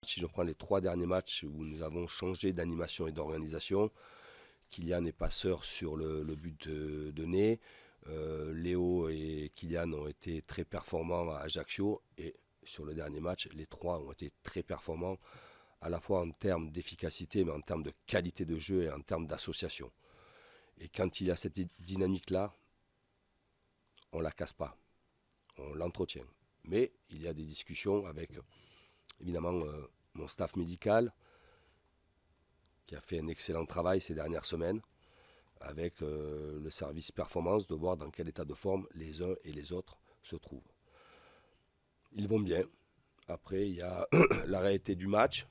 Si je prends les 3 derniers matchs où nous avons changé d'animation et d'organisation, Kylian est passeur sur le but de nez. Léo et Kylian ont été très performants à Ajaccio. Et sur le dernier match, les 3 ont été très performants, à la fois en termes d'efficacité, mais en termes de qualité de jeu et en termes d'association. Et quand il y a cette dynamique-là, on ne la casse pas, on l'entretient. Mais il y a des discussions avec, évidemment, mon staff médical, qui a fait un excellent travail ces dernières semaines, avec le service performance, de voir dans quel état de forme les uns et les autres se trouvent. Ils vont bien. Après, il y a la réalité du match.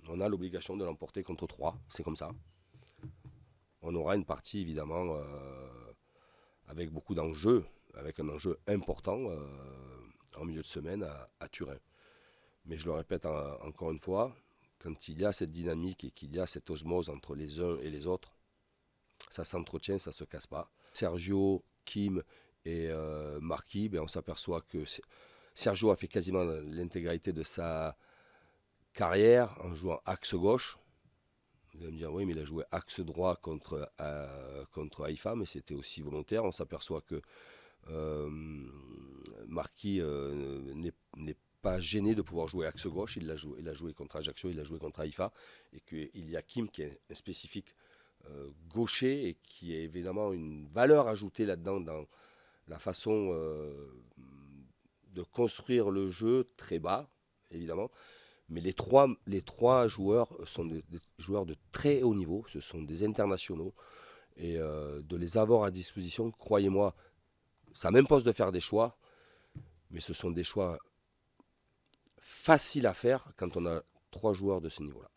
On a l'obligation de l'emporter contre 3, c'est comme ça. On aura une partie, évidemment, avec beaucoup d'enjeux, avec un enjeu important en milieu de semaine à Turin. Mais je le répète encore une fois, quand il y a cette dynamique et qu'il y a cette osmose entre les uns et les autres, ça s'entretient, ça ne se casse pas. Sergio, Kim et Marquis, on s'aperçoit que Sergio a fait quasiment l'intégralité de sa carrière en jouant axe gauche. Vous allez me dire, oui, mais il a joué axe droit contre Haïfa, mais c'était aussi volontaire. On s'aperçoit que Marquis n'est pas gêné de pouvoir jouer axe gauche. Il a joué contre Ajaccio, il a joué contre Haïfa. Et qu'il y a Kim qui est un spécifique gaucher et qui est évidemment une valeur ajoutée là-dedans dans la façon de construire le jeu très bas, évidemment. Mais les trois joueurs sont des joueurs de très haut niveau, ce sont des internationaux. Et de les avoir à disposition, croyez-moi, ça m'impose de faire des choix, mais ce sont des choix faciles à faire quand on a 3 joueurs de ce niveau-là.